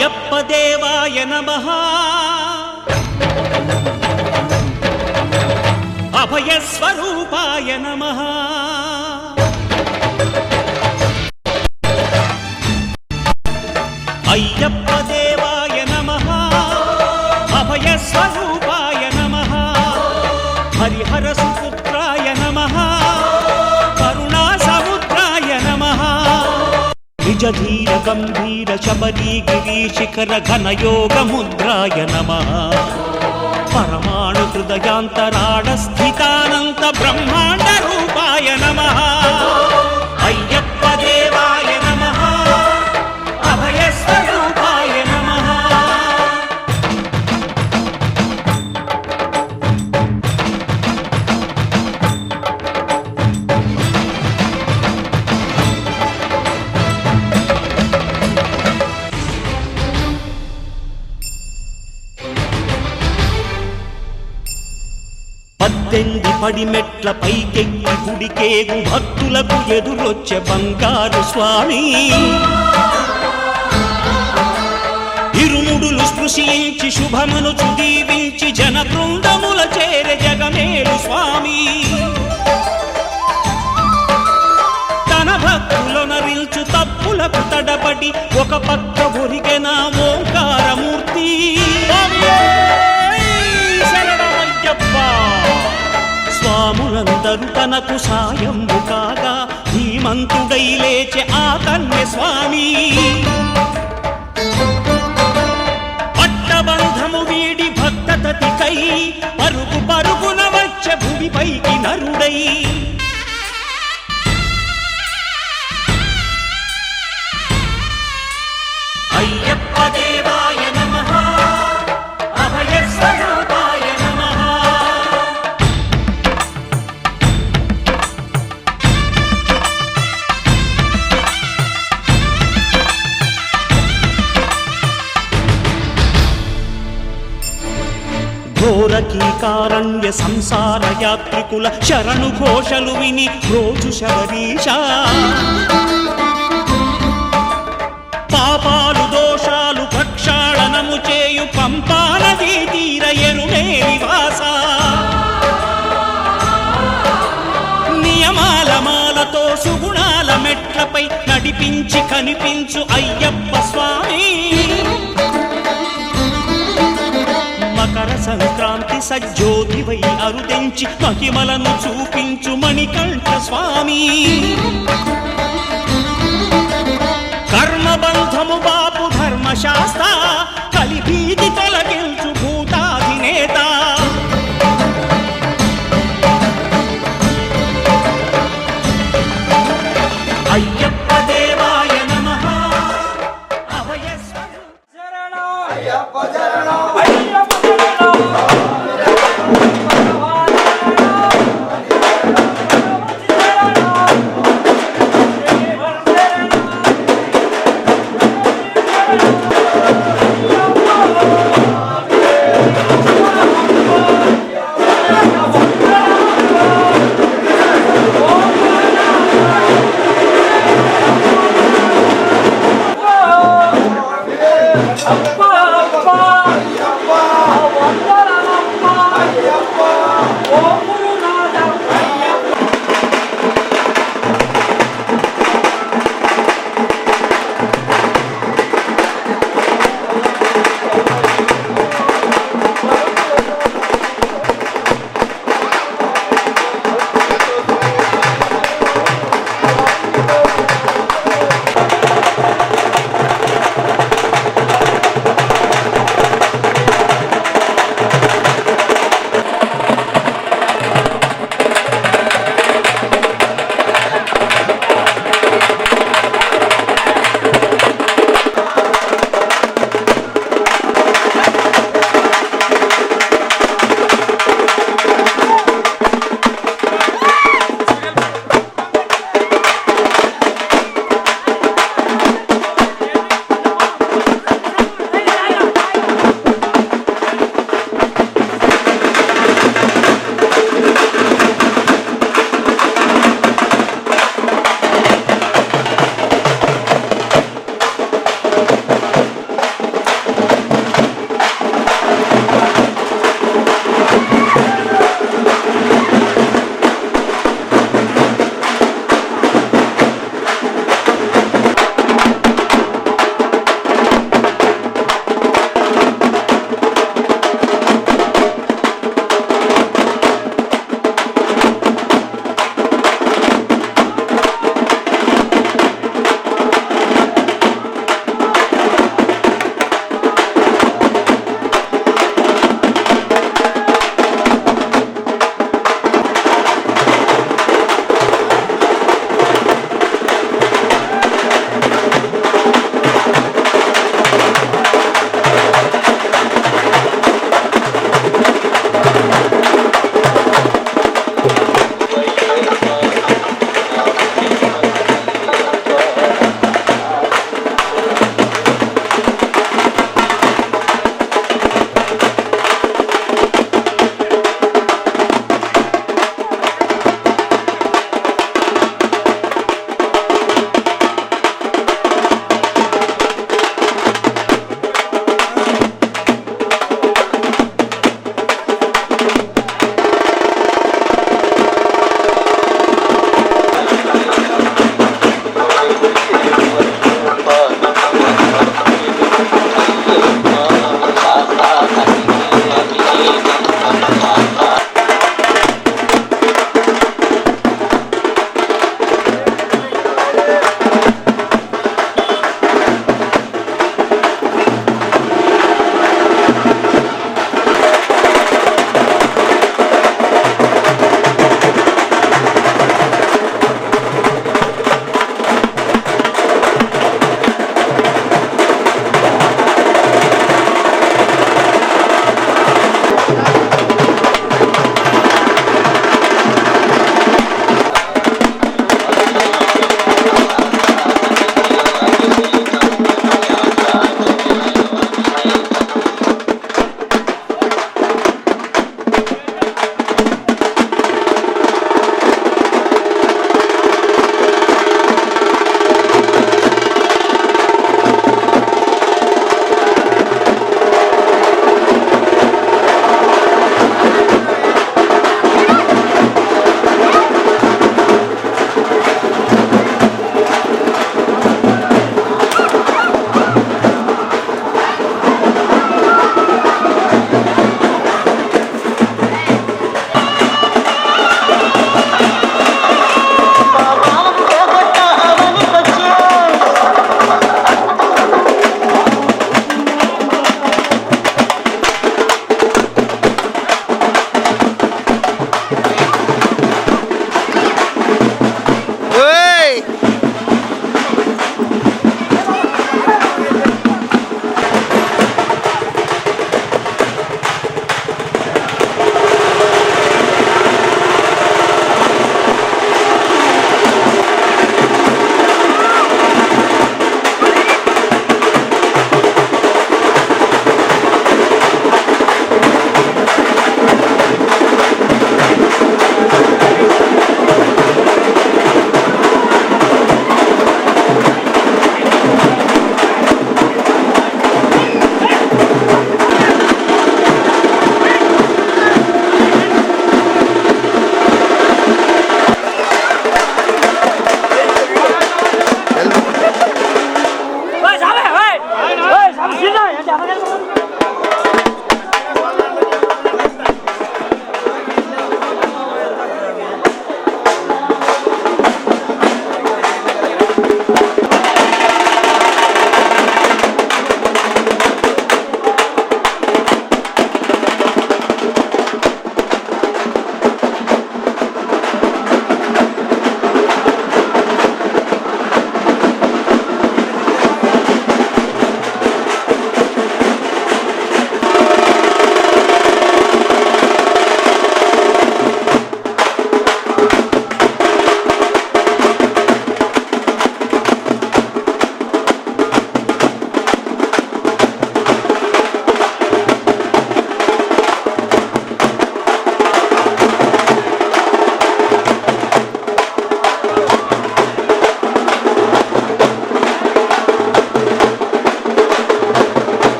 అయ్యప్ప దేవాయ నమః అభయ స్వరూపాయ నమః అయ్యప్ప దేవాయ నమః అభయ స్వరూపాయ నమః హరిహర సుపుత్రాయ నమః కరుణా సముద్రాయ నమః నిజధీర గంభీర శబరీ గిరీశిఖర ఘనయోగ ముద్రాయ నమః పరమాణు హృదయాంతరాళ స్థితానంత బ్రహ్మాండ రూపాయ నమః అయ్యప్ప దేవాయ నమః అభయ స్వరూపాయ నమః పద్దెంది పడిమెట్ల పైకెక్కి గుడికేగు భక్తులకు ఎదురొచ్చే బంగారు స్వామి ఇరుముడులు స్పృశించి శుభమును దీవించి జన బృందముల చేరే జగమేలు స్వామి తన భక్తులొనరిల్చు తప్పులకు తడబడి ఒక పక్క ఒరిగెన ఓంకారమూర్తి స్వాములందరూ తనకు సాయము కాగా ధీమంతుడై లేచే ఆ కన్య స్వామి పట్టబంధము వీడి భక్తతతికై పరుగు పరుగున వచ్చే భూమిపైకి నరుడై అయ్యప్ప దేవాయ నమః అభయ స్వరూపాయ నమః ఘోరకీకారణ్య సంసార యాత్రికుల శరణు ఘోషలు విని రోజు శబరీష పాపాలు దోషాలు ప్రక్షాళనము చేయు పంపా నదీ తీర ఎరుమే నివాస నియమాల మాలతో సుగుణాల మెట్లపై నడిపించి కనిపించు అయ్యప్ప స్వామి మకర సంక్రాంతి సజ్జోతివై అరుదెంచి మహిమలను చూపించు మణికంఠ స్వామి కర్మబంధము బాపు ధర్మశాస్త్ర కలిభీతి తొలగించు భూతాధినేత అయ్యప్ప దేవాయ నమః అభయ శరణం అయ్యప్ప శరణం అయ్యప్ప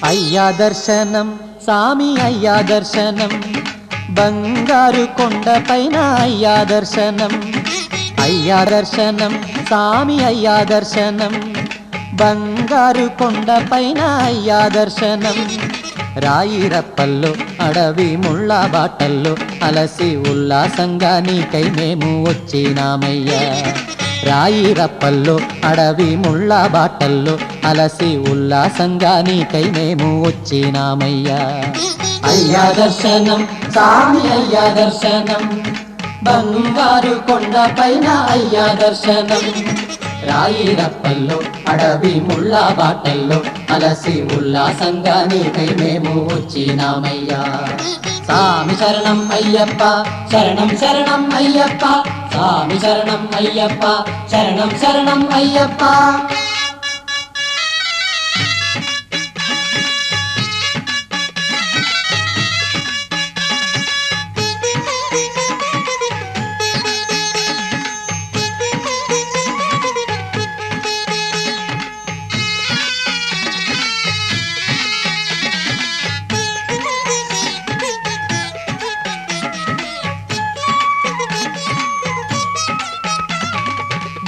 అయ్యా దర్శనం సామి అయ్యా దర్శనం బంగారు కొండపైన అయ్యా దర్శనం అయ్యా దర్శనం సామి అయ్యా దర్శనం బంగారు కొండపైన అయ్యా దర్శనం రాయిరప్పల్లో అడవి ముళ్ళ బాటల్లో అలసి ఉల్లాసంగా నీకై మేము వచ్చినామయ్యా రాయిరప్పల్లో అడవి ముళ్ళ బాటల్లో అలసి ఉల్లాసంగా నీకై మేము వచ్చినామయ్యా అయ్యా దర్శనం సామి అయ్యా దర్శనం బంగారు కొండపైన అయ్యా దర్శనం రాయిరప్పల్లో అడవి ముళ్ళ బాటల్లో అలసి ఉల్లాసంగా నీకై మేము వచ్చినామయ్యా సామి శరణం అయ్యప్ప శరణం శరణం అయ్యప్ప సామి శరణం అయ్యప్ప శరణం శరణం అయ్యప్ప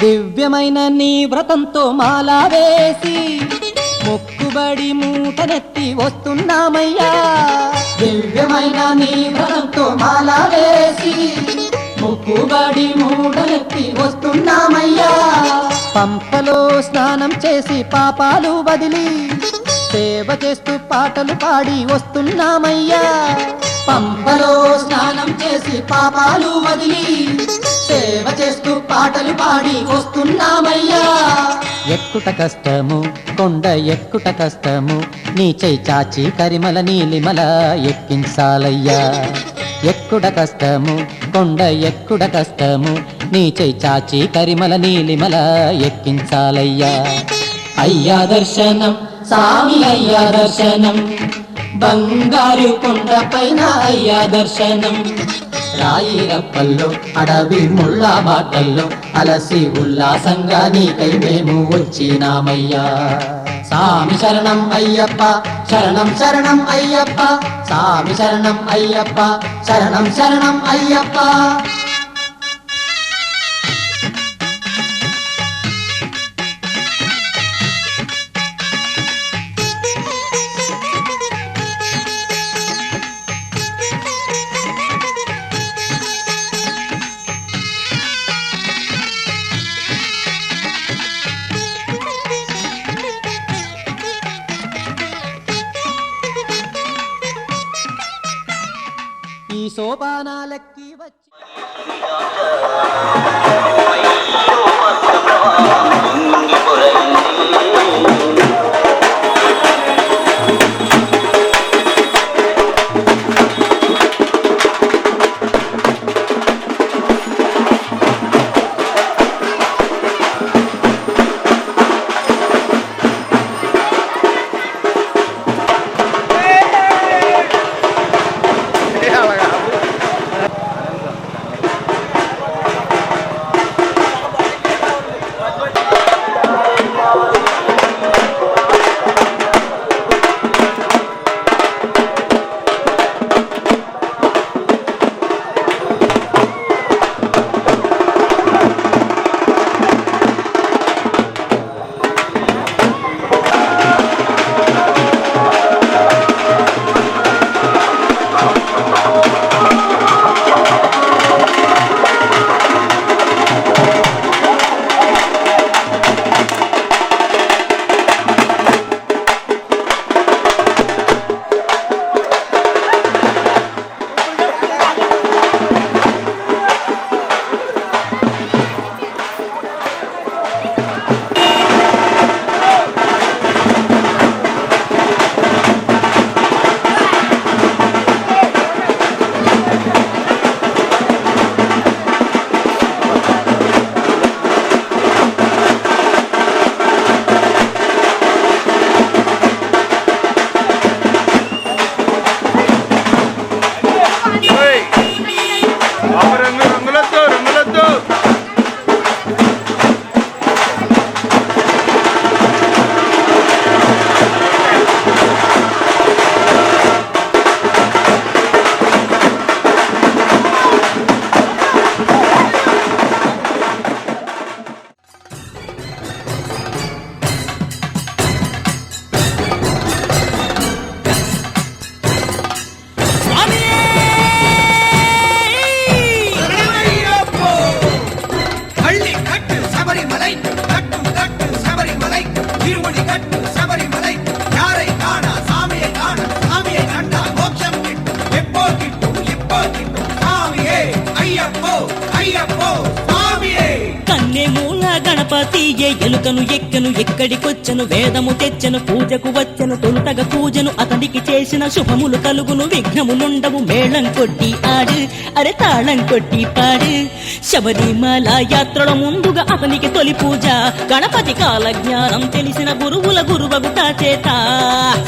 దివ్యమైన నీ వ్రతంతో మాలా వేసి మొక్కుబడి మూటనెత్తి వస్తున్నామయ్యా దివ్యమైన నీ వ్రతంతో మాలా వేసి మొక్కుబడి మూటనెత్తి వస్తున్నామయ్యా పంపలో స్నానం చేసి పాపాలు వదిలి సేవ చేస్తూ పాటలు పాడి వస్తున్నామయ్యా పంపలో స్నానం చేసి పాపాలు వదిలి సేవ చేస్తూ పాటలు పాడి వస్తున్నామయ్యా ఎక్కుట కష్టము కొండ ఎక్కుట కష్టము నీ చెయ్యి చాచి కరిమల నీలిమల ఎక్కించాలయ్యా ఎక్కుట కష్టము కొండ ఎక్కుట కష్టము నీ చెయ్యి చాచి కరిమల నీలిమల ఎక్కించాలయ్యా అయ్యా దర్శనం సామి అయ్యా దర్శనం బంగారు కొండపైన అయ్యా దర్శనం రాయిరప్పల్లో అడవి ముళ్ళ బాటల్లో అలసి ఉల్లాసంగా నీకై మేము వచ్చినామయ్యా సామి శరణం అయ్యప్ప శరణం శరణం అయ్యప్ప సామి శరణం అయ్యప్ప శరణం శరణం అయ్యప్ప ఈ శోభానాలెక్కి వచ్చి கட்டு சபரிமலை யாரை காண சாமியை காண சாமியை கண்டா மோட்சம் கிட்டும் எப்போ கிட்டும் இப்போ கிட்டும் சாமியே ஐயப்போ ஐயப்போ சாமியே కన్నే మూల గణపతియే ఎలుకను ఎక్కను ఎక్కడికొచ్చను వేదము తెచ్చను పూజకు వచ్చను తొలుతగ పూజను అతనికి చేసిన శుభములు కలుగును విఘ్నములుండవు మేళం కొట్టి ఆడు అరే తాళం కొట్టి పాడు శబరిమల యాత్రల ముందుగా అతనికి తొలి పూజ గణపతి కాల జ్ఞానం తెలిసిన గురువుల గురువగుట చేత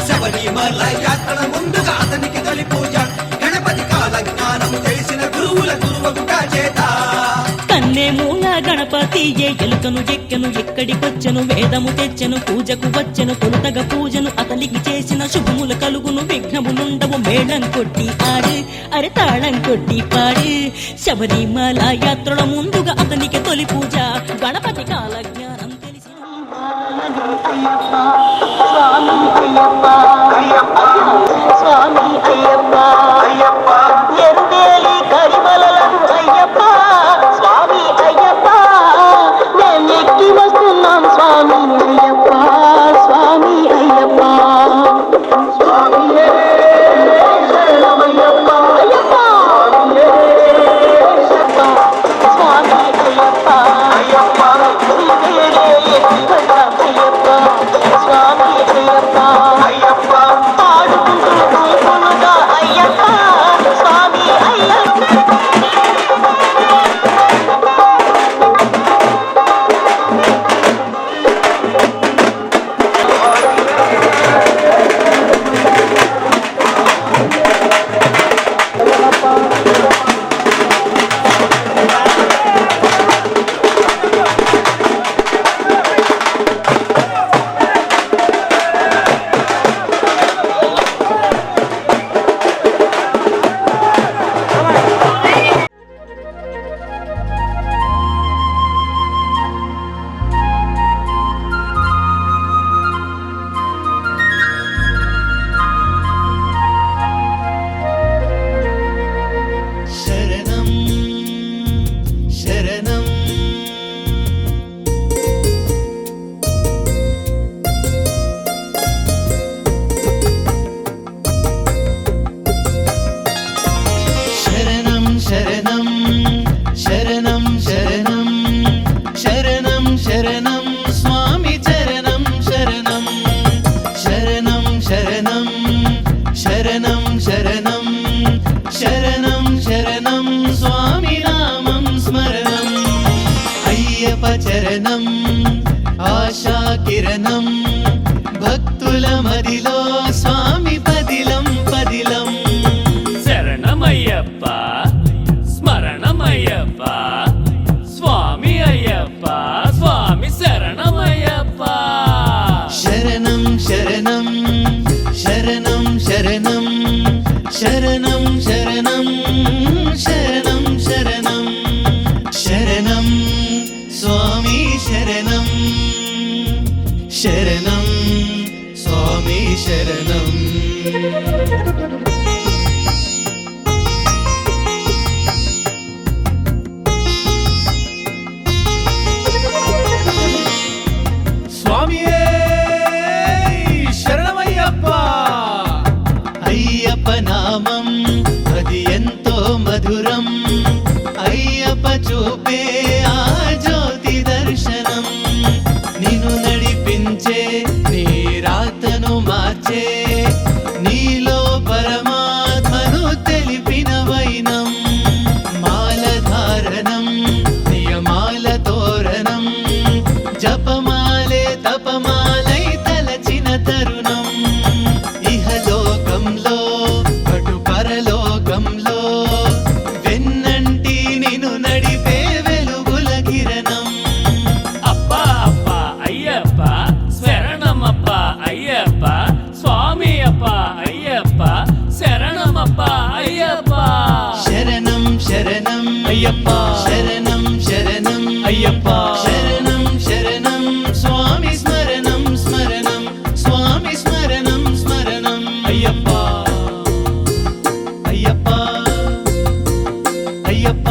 శబరిమల యాత్ర ముందుగా అతనికి తొలి పూజ గణపతి కాల జ్ఞానం తెలిసిన గురువుల గురువగుట చేత కన్నే మూల గణపతియే ఎలుకను ఎక్కను ఎక్కడికొచ్చను వేదము తెచ్చను పూజకు వచ్చను తొలుతగ పూజను అతనికి చేసిన శుభములు కలుగును విఘ్నములుండవు మేళం కొట్టి ఆడు అరే తాళం కొట్టి పాడు శబరిమల యాత్రల ముందుగా అతనికి తొలి పూజ గణపతి కాల జ్ఞానం తెలిసిన స్వామి అయ్యప్ప ఎరుదేలి కరిమలలను అయ్యప్ప స్వామి అయ్యప్ప నేను ఎక్కి వస్తున్నాం స్వామి అయ్యప్ప స్వామి అయ్యప్ప స్వామియే శరణమయ్యప్ప అయ్యప్ప స్వామి అయ్యప్ప అయ్యప్ప శ్రీవేరే ఎక్కి వద్దాం అయ్యప్ప స్వామి అయ్యప్ప అయ్యప్ప పాడుకుంటూ గుంపులుగా అయ్యప్ప స్వామి అయ్యప్ప శరణం శరణం శరణం శరణం శరణం శరణం శరణం శరణం స్వామి చరణం శరణం శరణం శరణం శరణం శరణం శరణం శరణం స్వామి నామం స్మరణం అయ్యప్ప చరణం ఆశా కిరణం భక్తుల మదిలో స్వామి పదిలం పదిలం శరణమయ్యప్ప స్మరణమయ్యప్ప స్వామి అయ్యప్ప స్వామి శరణమయ్యప్ప శరణం శరణం శరణం శరణం శరణం శరణం శరణం శరణం శరణం స్వామి శరణం శరణం స్వామి శరణం స్వామియే శరణమయ్యప్ప అయ్యప్ప నామం అది ఎంతో మధురం అయ్యప్ప చూపే ఆ జ్యోతి దర్శనం నిన్ను నడిపించే నీ రాతను మార్చే నీలో పరమాత్మను తెలిపిన వైనం మాలధారణం నియమాల తోరణం జపమాలే తపమాలై తలచిన తరుణం ఇహలోకంలో అటు పరలోకంలో వెన్నంటి నిన్ను నడిపే వెలుగుల కిరణం అప్ప అప్ప అయ్యప్ప శరణమప్ప అయ్యప్ప స్వామి అప్ప అయ్యప్ప శరణమప్ప అయ్యప్ప శరణం శరణం అయ్యప్ప శరణం శరణం అయ్యప్ప శరణం శరణం స్వామి స్మరణం స్మరణం స్వామి స్మరణం స్మరణం అయ్యప్ప అయ్యప్ప అయ్యప్ప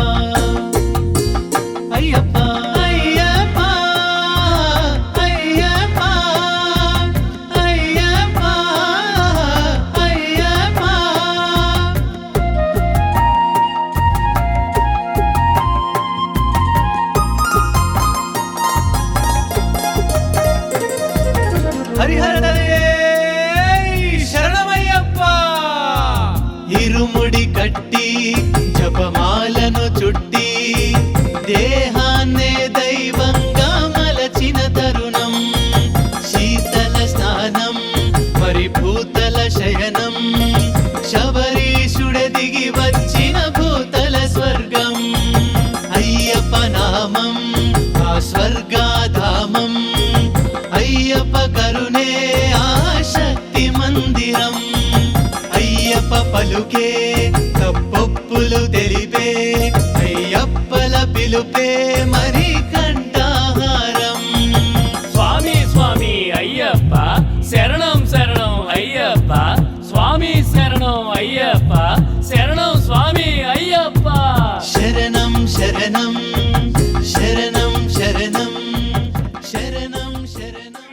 అయ్యప్ప అయ్యప్ప అయ్యప్ప ఇరుముడి కట్టి జపమాలను చుట్టి దేహాన్నే దైవంగా మలచిన తరుణం శీతల స్నానం మరి భూతల శయనం శబరీషుడే దిగి వచ్చిన భూతల స్వర్గం అయ్యప్ప నామం ఆ స్వర్గాధామం అయ్యప్ప కరుణే ఆ శక్తి మందిరం అయ్యప్ప పలుకే తప్పొప్పులు తెలిపే అయ్యప్పల పిలుపే మరి కంఠాహారం స్వామి స్వామి అయ్యప్ప శరణం శరణం అయ్యప్ప స్వామి శరణం అయ్యప్ప శరణం స్వామి అయ్యప్ప శరణం శరణం శరణం శరణం శరణం శరణం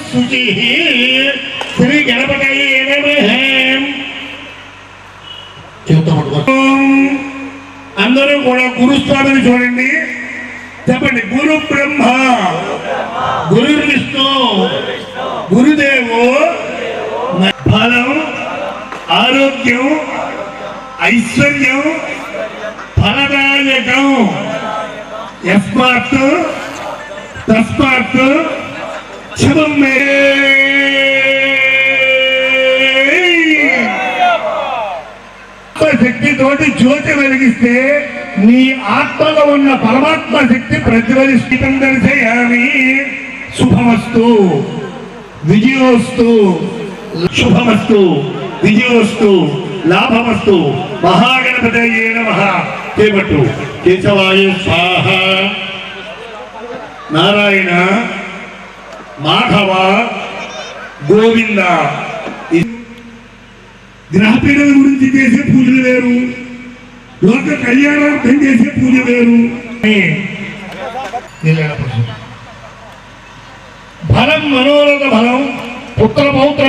శుచి శ్రీ గణపతయే నమః. అందరూ కూడా గురుస్వామిని చూడండి, చెప్పండి. గురు బ్రహ్మ గురు విష్ణు గురుదేవో ఫలం ఆరోగ్యం ఐశ్వర్యం ఫలదాయకం యస్మాత్ తస్మాత్ శుభం మే. శక్తితోటి జ్యోతి వెలిగిస్తే నీ ఆత్మలో ఉన్న పరమాత్మ శక్తి ప్రతిఫలిస్తూ దర్శయామి. శుభమస్తు విజయోస్తు శుభమస్తు విజయోస్తు లాభమస్తు. మహాగణపతయే నమః. చేపట్టు. కేశవాయ స్వాహ. నారాయణ మాధవ గోవింద. గ్రహపీఠల గురించి చేసే పూజలు వేరు, లోక కళ్యాణార్థం చేసే పూజ వేరు. ఫలం మనోరథ ఫలం పుత్ర పౌత్ర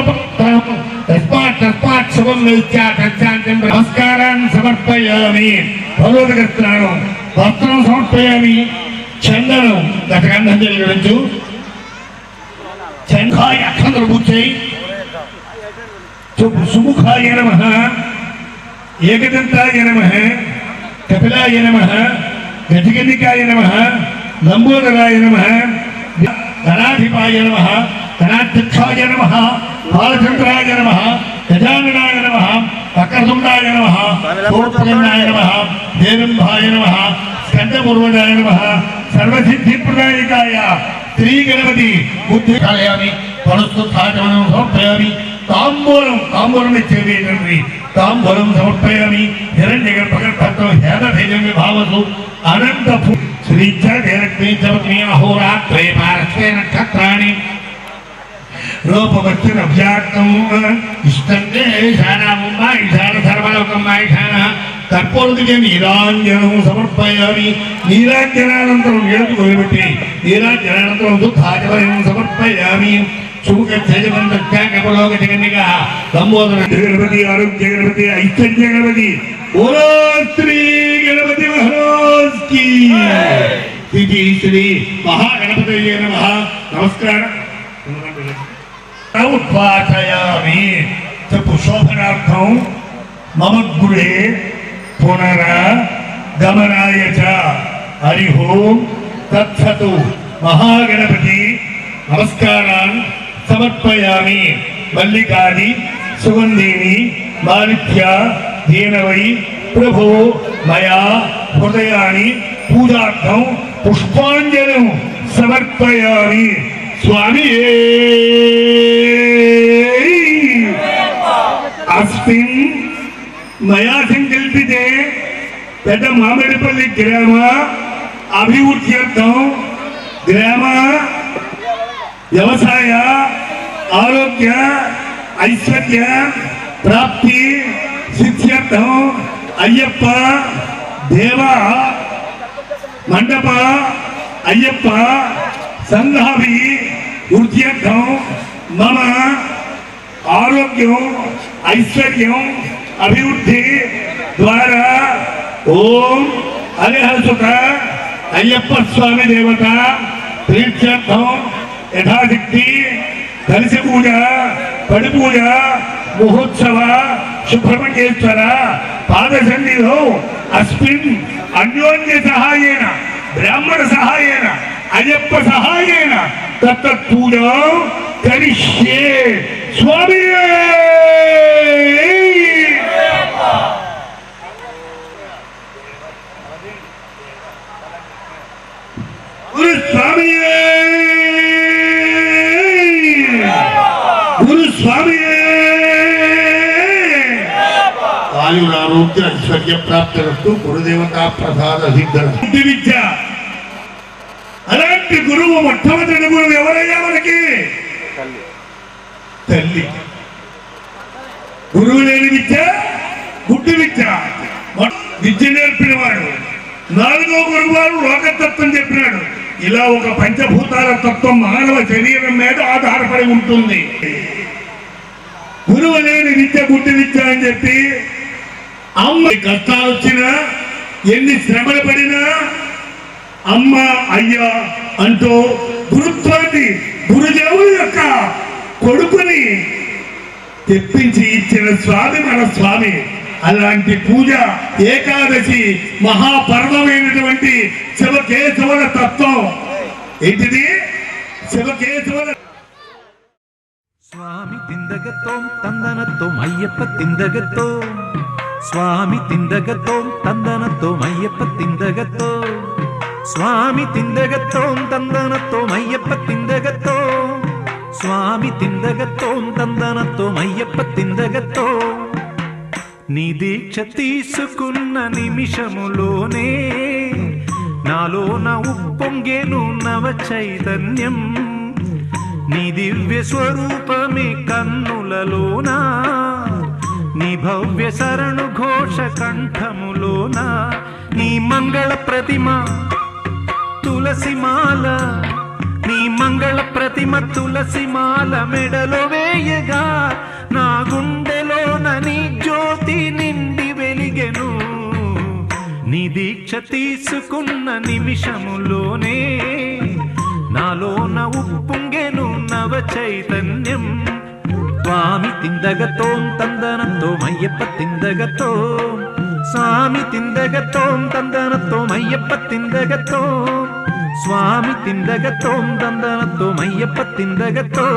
తస్మాత్ శుభం వైద్యాచాంతం. నమస్కారాన్ని సమర్పయామి. భగవద్గీతాను వస్త్రం సమర్పయామి. చందనం గతగంధం జరిగించు. చంద్రాయ అక్షంతలు పూర్చాయి. సుముఖాయ నమః, ఏకదంతాయ నమః, కపిలాయ నమః, గజగణికాయ నమః, లంబోదరాయ నమః, గణాధిపాయ నమః, గణాధ్యక్షాయ నమః, బాలచంద్రాయ నమః, గజాననాయ నమః, వక్రతుండాయ నమః, సూర్పగన్నాయ నమః, దేవంభాయ నమః, స్కందపూర్వజాయ నమః, సర్వసిద్ధిప్రదాయకాయ శ్రీ గణపతి బుద్ధి కాలయామి. పరస్తుతాచమనం సమర్పయామి. తాంబూలం ఇచ్చేది తండ్రి. తాంబూలం సమర్పయామి. హిరణ్య గర్భగర్భత్వం హేదభేజం విభావసు అనంత శ్రీచరక్ష్మీ అహోరాత్రే పార్శ్వే నక్షత్రాణి రూపవచ్చన అభ్యాక్తం ఇష్టంతే ఈశానం మా ఈశాన సర్వలోకం మా ఈశాన. కర్పూరదిగే నీరాంజనం సమర్పయామి. నీరాంజనానంతరం ఏడుకు వదిలిపెట్టి నీరాంజనానంతరం దుఃఖాచమయం సమర్పయామి. గణపతి ఆరోగ్య గణపతి ఐశ్వర్య గణపతి. ఓలో శ్రీ గణపతి మహారాజ్ కి శ్రీ శ్రీ మహాగణపతయే నమః. నమస్కారం. ఉద్వాసయామి. చెప్పు. శోభనార్థం మమ గృహే పునర గమనాయ చ. హరి ఓం తత్సతు. మహాగణపతి నమస్కారాన్ సమర్పయామి. మల్లికాది సుగంధిని మాలిత్య దీనవై ప్రభో మయా హృదయాన్ని పూజార్థం పుష్పాంజలి సమర్పయామి. స్వామి అస్మిన్ మయా సంకల్పితే పెద్ద మామిడిపల్లి గ్రామ అభివృద్ధ్యర్థం గ్రామ వ్యవసాయ ఆరోగ్య ఐశ్వర్య ప్రాప్తి సిద్ధ్యర్థం అయ్యప్ప దేవ మండప అయ్యప్ప సంఘాభి వృద్ధ్యర్థం మమ ఆరోగ్యం ఐశ్వర్యం అభివృద్ధి ద్వారా ఓం హరిహరసుత అయ్యప్ప స్వామి దేవత ప్రీత్యర్థం యథాశక్తి కలిసి పూజ పడి పూజ మహోత్సవ సుబ్రహ్మణ్యేశ్వర పాదసన్నిలో అస్మిన్ అన్యోన్య సహాయేన బ్రాహ్మణ సహాయేన అయ్యప్ప సహాయేన తత్తూజా కరిష్యే స్వామి. గురుస్వామి గురుస్వామి ఆయురారోగ్య ఐశ్వర్య ప్రాప్తిరస్తు గురుదేవతా ప్రసాద సిద్ధి విద్య. అలాంటి గురువు మొట్టమొదటి గురువు ఎవరయ్యా మనకి? తల్లి. గురువు లేని విద్య గుడ్డి విద్య. విద్య నేర్పినవాడు. నాలుగో గురువారు లోకతత్వం చెప్పినాడు. ఇలా ఒక పంచభూతాల తత్వం మానవ శరీరం మీద ఆధారపడి ఉంటుంది. గురువు లేని విద్య గుడ్డి విద్య అని చెప్పి అమ్మ కష్టాలు వచ్చినా ఎన్ని శ్రమలు పడినా అమ్మ అయ్యా అంటూ గురుత్వాన్ని గురుదేవుల యొక్క కొడుకుని తెప్పించి ఇచ్చిన స్వామి మన స్వామి. అలాంటి పూజ ఏకాదశి మహాపర్వమైనటువంటి శివకేశవుల తత్వం ఏంటిది? శివకేశవుల స్వామి తిందగతోం తందనతో అయ్యప్ప తిందగతో స్వామి తిందగతోం తందనతో అయ్యప్ప తిందగతో స్వామి తిందగతోం తందనతో అయ్యప్ప తిందగతో స్వామి తిందగతోం తందనతో అయ్యప్ప తిందగతో. నీ దీక్ష తీసుకున్న నిమిషములోనే నాలోన ఉప్పొంగేను నవ చైతన్యం. నీ దివ్య స్వరూపమే కన్నులలోనా నీ భవ్య శరణు ఘోష కంఠములోనా నీ మంగళ ప్రతిమ తులసిమాల నీ మంగళ ప్రతిమ తులసిమాల మెడలో వేయగా నా గుండెలోన నీ జ్యోతి నిండి వెలిగెను. నీ దీక్ష తీసుకున్న నిమిషములోనే నాలోన ఉప్పొంగెను నవ చైతన్యం. స్వామి తిందగతోం తందనతో అయ్యప్ప తిందగతో స్వామి తిందగతోం తందనతో అయ్యప్ప తిందగతో స్వామి తిందగతోం తందనతో అయ్యప్ప తిందగతో.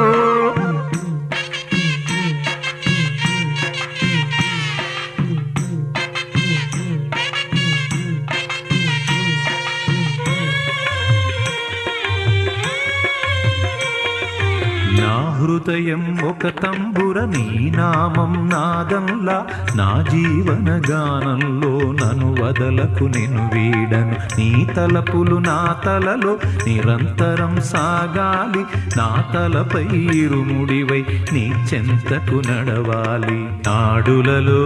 నా హృదయం ఒక తంబుర నీ నామం నాదంలా నా జీవన గానంలో నన్ను వదలకు నేను వీడను. నీ తలపులు నా తలలో నిరంతరం సాగాలి. నా తలపై ఇరుముడివై నీ చెంతకు నడవాలి. నాడులలో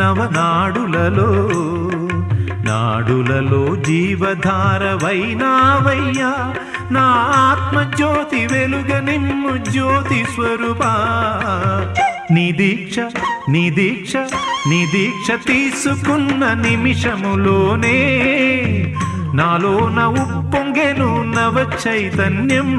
నవనాడులలో నాడులలో జీవధారవైనావయ్యా నా ఆత్మజ్యోతి వెలుగ నిమ్ము జ్యోతి స్వరూపా. నీ దీక్ష నీ దీక్ష నీ దీక్ష తీసుకున్న నిమిషములోనే నాలోన ఉప్పొంగెను నవ చైతన్యం.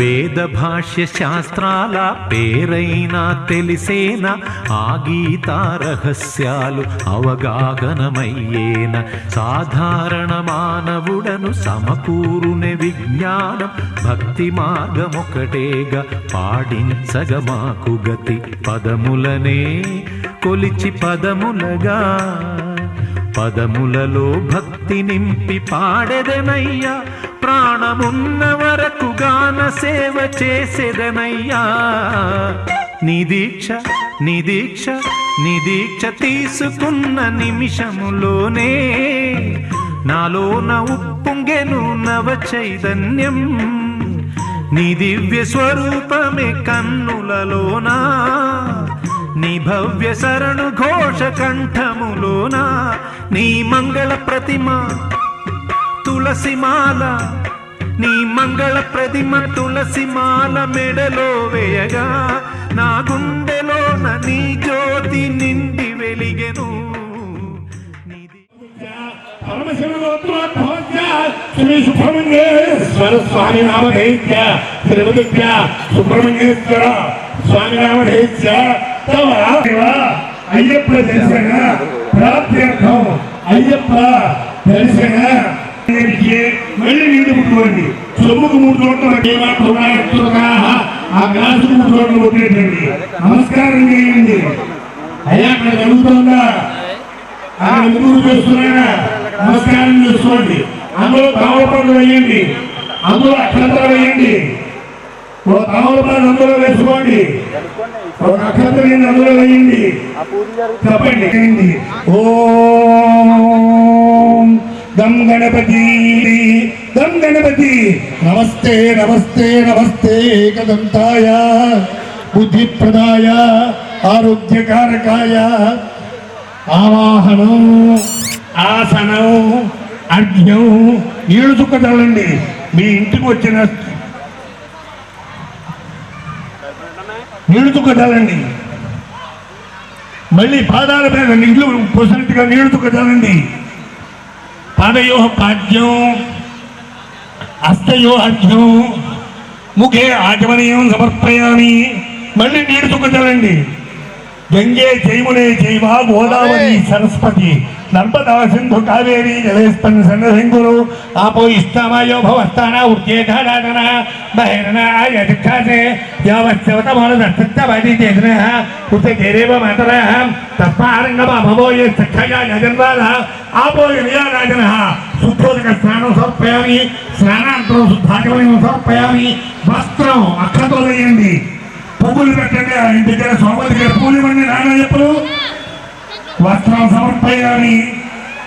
వేద భాష్య శాస్త్రాల పేరైనా తెలిసేనా ఆ గీతా రహస్యాలు అవగాహనమయ్యేన. సాధారణ మానవుడను సమకూరునే విజ్ఞానం భక్తి మార్గమొకటేగా పాడించగ మాకు గతి. పదములనే కొలిచి పదములగా పదములలో భక్తి నింపి పాడెదనయ్యా. ప్రాణమున్న వరకు గాన సేవ చేసేదనయ్యా. నీ దీక్ష నీ దీక్ష నీ దీక్ష తీసుకున్న నిమిషములోనే నాలోన ఉప్పొంగెను నవ చైతన్యం. నీ దివ్య స్వరూపమే కన్నులలోనా నీ భవ్య శరణు ఘోష కంఠములోన నీ మంగళ ప్రతిమ తులసిమాల నీ మంగళ ప్రతిమ తులసిమాల మెడలో వేయగా నా గుండెలోన నీ జ్యోతి నిండి వెలిగెను శ్రీ సుబ్రహ్మణ్యేశ్వర స్వామి నామధేత్య శ్రీమదుభ్య సుబ్రహ్మణ్యేశ్వర స్వామి నామధేత్య అయ్యప్ప దర్శన ప్రాప్త్యర్థం అయ్యప్ప దర్శన మళ్ళీ నీళ్ళు పుట్టుకోండి సొమ్ముకు 3 చోట్ల ఆ గ్లాసుకు 3 చోట్ల కొట్టేటండి నమస్కారం చేయండి. అయ్యా అక్కడ జరుగుతుందా అక్కడ ఎందుకు చేస్తున్నారా నమస్కారం చేసుకోండి. అందులో తామరపండు వేయండి, అందులో అక్షంతలు వేయండి. ఓ తామరపండు అందులో వేసుకోండి, ఒక అక్షంతలు అందులో వేయండి. చెప్పండి ఓం గం గణపతి గం గణపతి నమస్తే నమస్తే నమస్తే ఏకదంతాయ బుద్ధిప్రదాయ ఆరోగ్యకారకాయ ఆవాహనం ఆసనం అర్ఘ్యం నీళ్లు చుక్క చల్లండి. మీ ఇంటికి వచ్చిన నీళ్లు చుక్క చల్లండి. మళ్ళీ పాదాల మీద నీళ్లు పొసినట్టుగా నీళ్లు చుక్క చల్లండి. పాదయో పాద్యం హస్తయో అర్ఘ్యం ముఖే ఆచమనీయం సమర్పయామి. మళ్ళీ నీళ్లు చుక్క చల్లండి. గంగే జైమునే జైవ గోదావరి సరస్వతి నర్మదా సింధు కావేరీ జలేస్పన్ సన్నసింగులు ఆపో ఇష్టమయో భవస్థాన ఉర్జేధారాధన బహిర్నాయ దిక్షాసే యావత్సవతమోనదర్శిత్తవది చేతనః ఉత్తేరేవ మాతరః తస్మారంగమ భవోయ సఖ్యయ యజన్వాద ఆపో యయారాజనః శుద్ధోదక స్నానం సమర్పయామి. స్నానాంతరం శుద్ధాచమనం సమర్పయామి. వస్త్రం అక్షతలు వేయండి, పువ్వులు పెట్టండి. ఆ ఇంటి దగ్గర సోమతి దగ్గర పూలు ఇవ్వండి. నాన్న చెప్పులు వస్త్రం సమర్పయామి.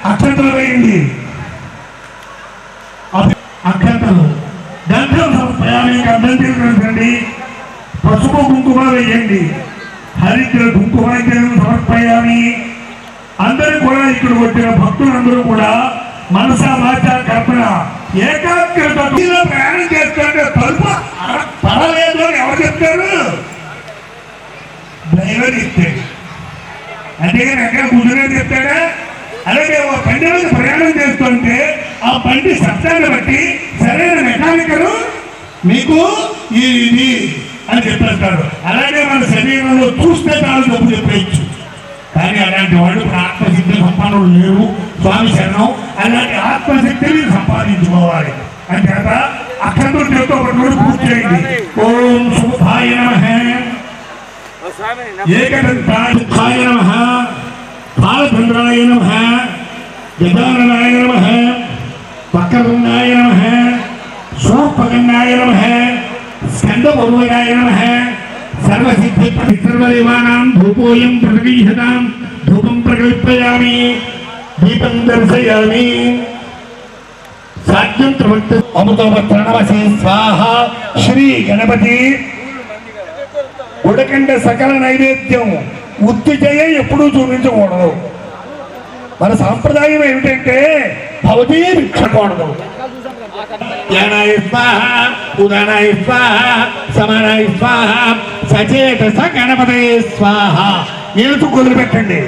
అక్షంతలు వేయండి, అక్షంతలు గంధం సమర్పయామి. గంధం తీసుకుంటండి. పసుపు కుంకుమ వేయండి. హరిద్ర కుంకుమ సమర్పయామి. అందరూ కూడా ఇక్కడ వచ్చిన భక్తులందరూ కూడా మనసా వాచ కర్పణ ఏకాగ్రత ప్రయాణం చేస్తుంటే తలుపు పడలేదు అని ఎవరు చెప్తారు? డ్రైవర్ చెప్తాడు. అంతేగాని ఎక్కడ కూర్చునేది చెప్తాడా? అలాగే ఒక బండి మీద ప్రయాణం చేస్తుంటే ఆ బండి శబ్దాన్ని బట్టి సరైన మెకానికల్ మీకు ఇది అని చెప్పేస్తాడు. అలాగే మన శరీరంలో చూస్తే చాలు డబ్బు చెప్పేయచ్చు. కానీ అలాంటి వాళ్ళు ఆత్మశక్తి సంపన్నులు లేరు. స్వామి శరణం. అలాంటి ఆత్మశక్తిని సంపాదించుకోవాలి. అంతేత అక్షంతులు చేస్తూ ఒకటి పూర్తి చేయండి. ఓం శుభాయ నమః ఏకదంతాయ నమః బాలచంద్రాయ నమః గజాననాయ నమః వక్రతుండాయ నమః శూర్పకర్ణాయ నమః స్కందపూర్వకాయ నమః సర్వసిద్ధి సర్వదేవానాం ధూపోయం ప్రతిగీహతాం ధూపం ప్రకల్పయామి దీపం దర్శయామి. సాధ్యం ప్రవక్త అమృతోపత్రణమసి స్వాహ. శ్రీ గణపతి ఉడకండ సకల నైవేద్యం ఉత్తి చేయ ఎప్పుడూ చూపించకూడదు. మన సాంప్రదాయం ఏమిటంటే భవతీ భిక్షకూడదు. జ్ఞానాయ స్వాహ ఉదానాయ స్వాహ సమానాయ స్వాహ సచేత స గణపతయ స్వాహ. ఏడుతూ వదిలిపెట్టండి.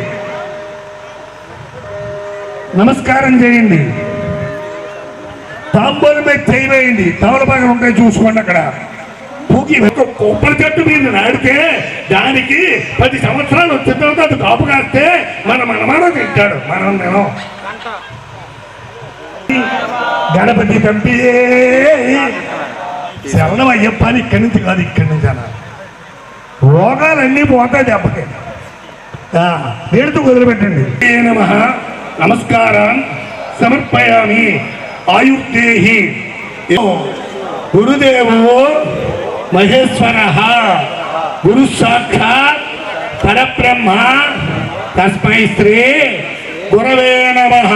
నమస్కారం చేయండి. తాంబూలం మీద చేయవేయండి. తమలపాకలు ఉంటాయి చూసుకోండి. అక్కడ పూకి కొబ్బరి చెట్టు మీద నాడితే దానికి 10 సంవత్సరాలు వచ్చిన తర్వాత అది కాపు కాస్తే మన మనమానం తింటాడు. మనం నేను గణపతి తంపి శరణం అయ్యప్ప అని ఇక్కడి నుంచి కాదు, ఇక్కడి నుంచి అన్న రోగాలన్నీ పోతాయి దెబ్బకి. వేడుతూ వదిలిపెట్టండి. నమః నమస్కారం సమర్పయామి. ఆయుర్దేహి గురుదేవో మహేశ్వర గురు సాక్షాత్ పరబ్రహ్మ తస్మై శ్రీ గురవే నమః.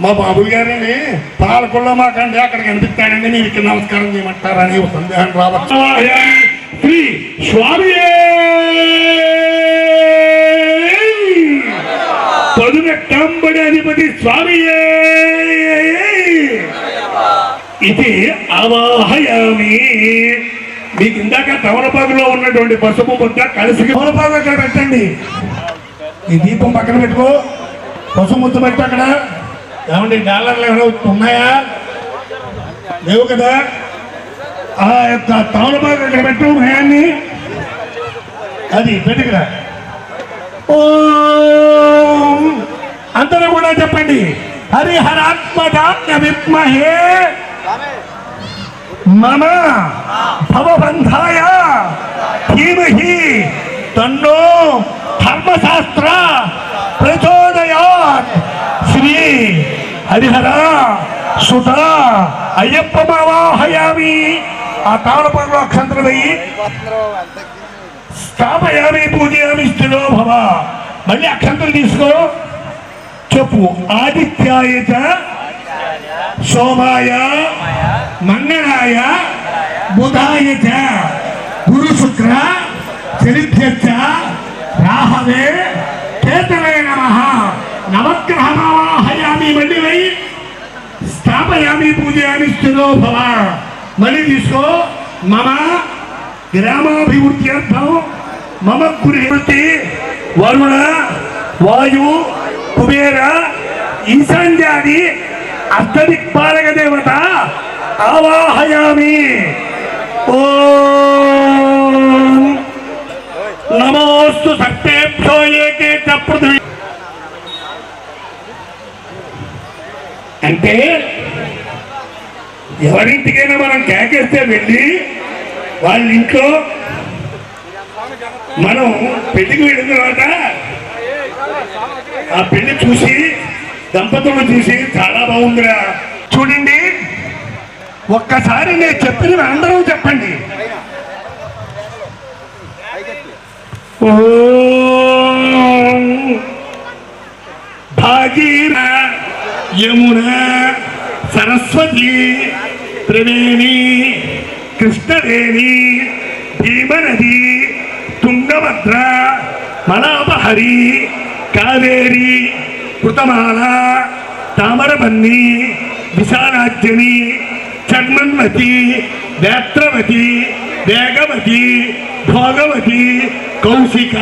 మా బాబు గారిని పాలకొల్లో మాకండి అక్కడ కనిపిస్తాడండి, మీరు ఇక్కడ నమస్కారం చేయమంటారని సందేహం రావచ్చు. శ్రీ స్వామి పదునెట్టంబడి అధిపతి స్వామి ఇది అవాహయామి. మీకు ఇందాక తమలపాకులో ఉన్నటువంటి పసుపు ముద్ద కలిసి తమలపాకు అక్కడ పెట్టండి. ఈ దీపం పక్కన పెట్టుకో, పసుపు ముద్ద పెట్టు అక్కడ. ఏమండి డాలర్లు ఏమైనా ఉన్నాయా? లేవు కదా. ఆ యొక్క తమలపాకు అక్కడ పెట్టు భయాన్ని. అది పెట్టుకురా. ఓం అందరూ కూడా చెప్పండి. హరిహరాత్మజాయ విద్మహే మమ భవబంధాయ ధీమహి తన్నో ధర్మశాస్త్ర ప్రచోదయాత్. శ్రీ హరిహర సుత అయ్యప్పమావాహయామి. ఆ తాళపంలో అక్షంతలు వెయ్యి. స్థాపయామి పూజయామి స్థిరో భవ. మళ్ళీ అక్షంతలు తీసుకో, చెప్పు. ఆదిత్యాయ చ సోమాయ మంగళాయ బుధాయ చ గురు శుక్ర శనిభ్యశ్చ రాహవే కేతవే నమః. నవగ్రహమావాహయామి. మళ్ళీ వెయ్యి. స్థాపయామి పూజయామి స్థిరో భవ. మళ్ళీ తీసుకో. మమ గ్రామాభివృద్ధ్యర్థం మమ గృహవృత్తి వరుణ వాయు కుబేర ఈశాన్యాది అష్టదిక్పాలక దేవత ఆవాహయామి. ఓం నమోస్తు సర్పేభ్యో ఏకే చ పృథివీ. అంటే ఎవరింటికైనా మనం కేకేస్తే వెళ్ళి వాళ్ళ ఇంట్లో మనం పెళ్లికి వెళ్ళిన తర్వాత ఆ పెళ్లి చూసి దంపతులు చూసి చాలా బాగుందిరా చూడండి. ఒక్కసారి నేను చెప్పిన అందరూ చెప్పండి. ఓం భాగీర యమున సరస్వతి త్రివేణి కృష్ణవేణి భీమనది తుంగభద్ర మలాపహరి కావేరి కృతమాల తామరబన్ని విశాలాజ్యని చన్మన్వతి వేత్రవతి వేగవతి భోగవతి కౌశిక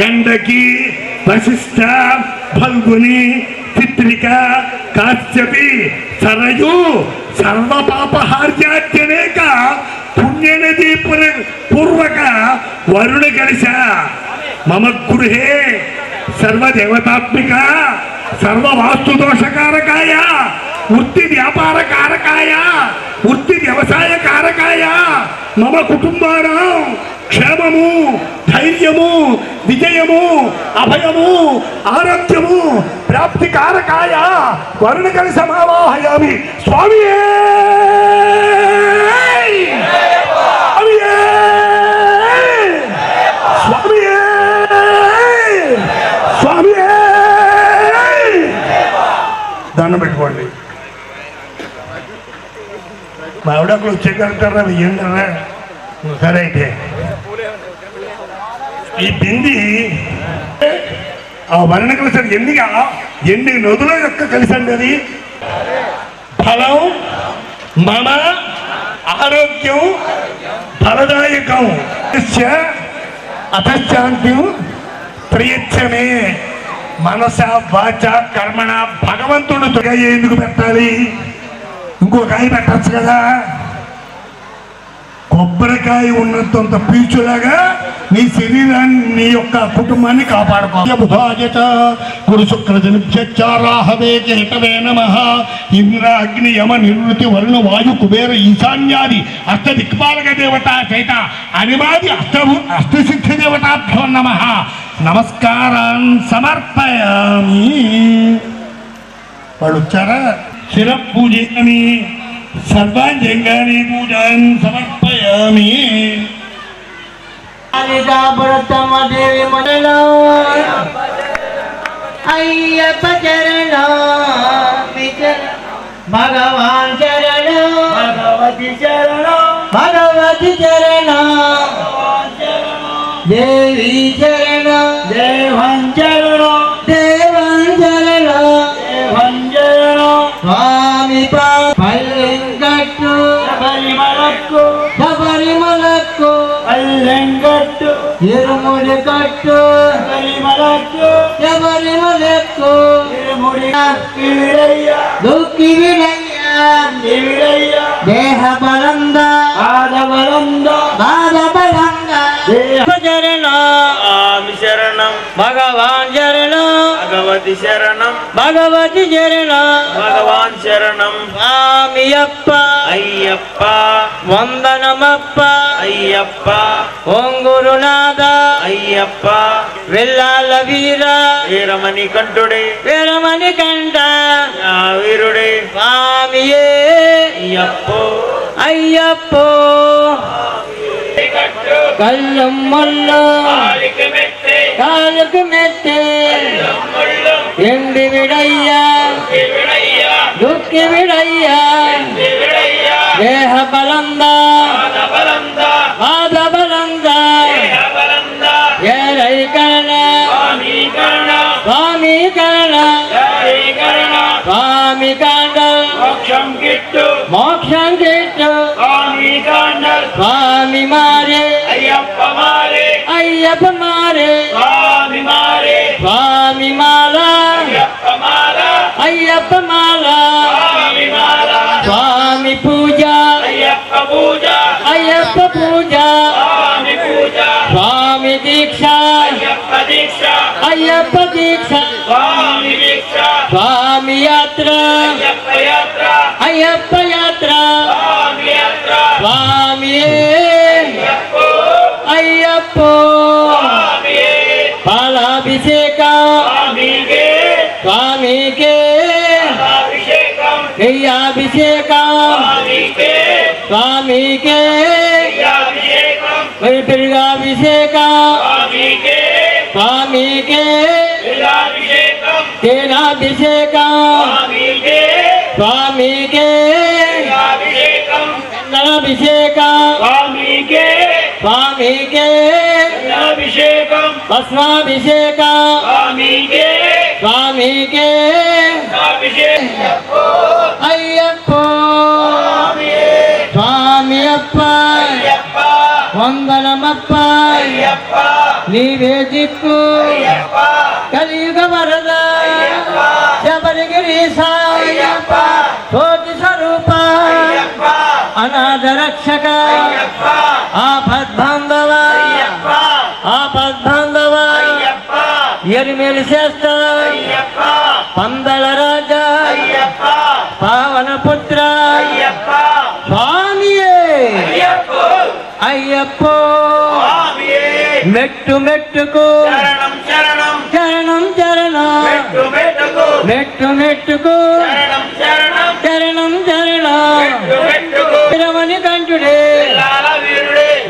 గండకి వశిష్ఠ ఫల్గుని చిత్రిక కాశ్యపి సరయు సర్వపాపహార్యాద్యనేక పుణ్యనదీ పూర్వక వరుణ కలిశ మమ గృహే సర్వదేవతాత్మిక సర్వవాస్తుదోషకారకాయ వృత్తి వ్యాపార కారకాయ వృత్తి వ్యవసాయ కారకాయ మమ కుటుంబానం క్షేమము ధైర్యము విజయము అభయము ఆరోగ్యము ప్రాప్తి కారకాయ వరుణ కలిశ సమావాహయామి. స్వామి దండం పెట్టుకోండి. మా ఆవిడకులు వచ్చేయగలుగుతారా? వెయ్యంటారా? సరే అయితే ఈ బింది ఆ వర్ణ కలిసి ఎన్ని నదుల యొక్క కలిసి అండి. అది ఫలం మమ ఆరోగ్యం ఫలదాయకం అతశాంతి ప్రయత్నమే. మనస వాచ కర్మణ భగవంతుడు ఎందుకు పెట్టాలి? ఇంకో కాయ పెట్టచ్చు కదా. కొబ్బరికాయ ఉన్నంత పీచులాగా నీ శరీరాన్ని నీ యొక్క కుటుంబాన్ని కాపాడుకోవాలి. గురు శుక్రజనిభ్యచారాహవే కేటవే నమః. ఇంద్ర అగ్ని యమ నివృత్తి వరుణ వాయు కుబేర ఈశాన్యాది అష్టదిక్పాలక దేవత సైత అనిమాది అష్టసిద్ధి దేవతాభ్యో నమః. నమస్కారాన్ సమర్పయామి. వాళ్ళు వచ్చారా? శిర పూజయామి సర్వాంజంగాని పూజాన్ సమర్పయామి. దేవి మండలం అయ్యప్ప చరణ భగవాన్ చరణ భగవతి చరణ భగవతి చరణ దేవి చరణ దేవం చరణ దేవం చరణ దేవం చరణ స్వామి పల్లెంగట్టు శబరిమలకు శబరిమలకు పల్లెంగట్టు ఇరుముడి కట్టు శబరిమలకు శబరిమలకు ఇరుముడి దుఃఖి విడయ్య దేహ బలంద బాధ బలంద బాధ బలంద దేహ చరణ స్వామి శరణం భగవాన్ శరణం భగవతి శరణం భగవతి శరణం భగవాన్ శరణం స్వామియప్ప అయ్యప్ప వందనమప్ప అయ్యప్ప ఓం గురునాథ అయ్యప్ప వెళ్ళాల వీర వీరమణి కంఠుడే వీరమణి కంఠ వీరుడే స్వామియే అయ్యప్పో అయ్యప్పో కళ్ళం ముళ్ళు కాలుకు మెత్తే ఎండి విడయ్యా దుఃఖి విడయ్యా దేహ బలంద బాధ బలంద ఏరైకరణ స్వామి కరణ స్వామి కాండ మోక్షం గిట్టు స్వామి మారే అయ్యప్ప మారే స్వామి మాల అయ్యప్ప మాల స్వామి పూజ అయ్యప్ప పూజ స్వామి దీక్ష అయ్యప్ప దీక్ష స్వామి యాత్ర అయ్యప్ప యాత్ర స్వామి అయ్యప్ప పాలాభిషేక స్వామికే నెయ్యాభిషేక స్వామికే పెరుగాభిషేక స్వామికే తేనాభిషేక స్వామికే చందనాభిషేక స్వామికే భస్మాభిషేక స్వామికే అయ్యప్ప స్వామియప్ప వందనమప్ప నీవే దిక్కు కలియుగ వరద శబరిగిరి సాయప్ప కోటి స్వరూప అనాథ రక్షక ఆపద్బాంధవ ఆపద్బాంధవ ఎరిమేలి శ్రేష్ఠ పందల రాజా పావన పుత్ర స్వామియే అయ్యప్ప మెట్టు మెట్టుకు చరణం చరణం మెట్టు మెట్టుకు చరణం చరణం వీరమణి కంఠుడే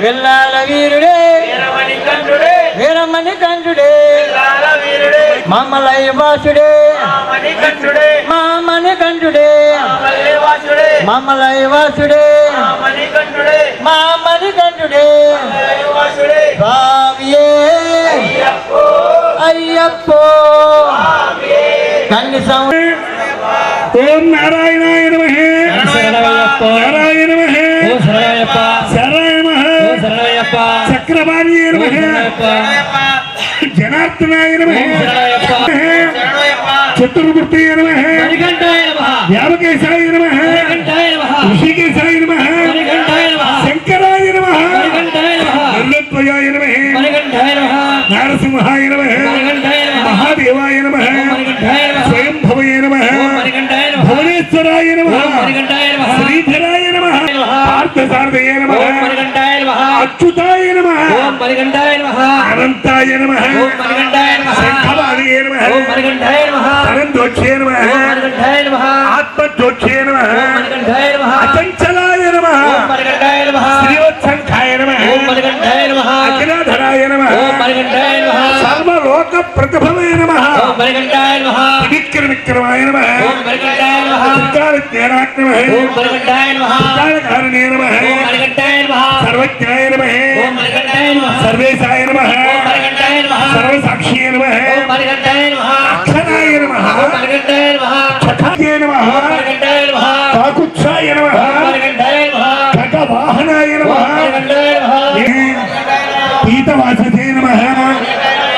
వెళ్ళాల వీరుడే వీరమణి కంఠుడే మామలయ వాసుడే మామని కంఠుడే మామలయ వాసుడే మామని కంఠుడే స్వామియే అయ్యప్ప కన్ని ఓం నారాయణాయ నమః నారాయణ నమః శరణాయ నమః చక్రపాణియే నమః జనార్దనాయ నమః చతుర్మూర్తయ నమః వ్యామకేశాయ నమః ఋషికేశాయ నమః శంకరాయ నమః నిర్లత్వయాయ నమః నారసింహాయ నమః మహాదేవాయ నమః స్వయంభవయ నమః భువనేశ్వరాయ నమః శ్రీధరాయ నమః పార్థసారథయ నమః అచ్యుతాయ నమః అనంతాయ నమః శంఖవాణియే నమః తరందోక్షే నమః ఆత్మదోక్షే నమః అచంచలాయ నమః శ్రీవత్సంఖాయ నమః అఖిలాధరాయ నమః సర్వలోక ప్రతిభవే నమః విక్రమ విక్రమాయ నమః ఓం మణికంఠాయ నమః త్రికాల జ్ఞానాయ నమః ఓం మణికంఠాయ నమః త్రికాల కారణే నమః ఓం మణికంఠాయ నమః సర్వజ్ఞాయ నమః ఓం మణికంఠాయ నమః సర్వేశాయ నమః ఓం మణికంఠాయ నమః సర్వసాక్షియే నమః ఓం మణికంఠాయ నమః అక్షరాయ నమః ఓం మణికంఠాయ నమః చఠాయ నమః ఓం మణికంఠాయ నమః కాకుత్సాయ నమః ఓం మణికంఠాయ నమః ఖగవాహనాయ నమః ఓం మణికంఠాయ నమః పీతవాసతే నమః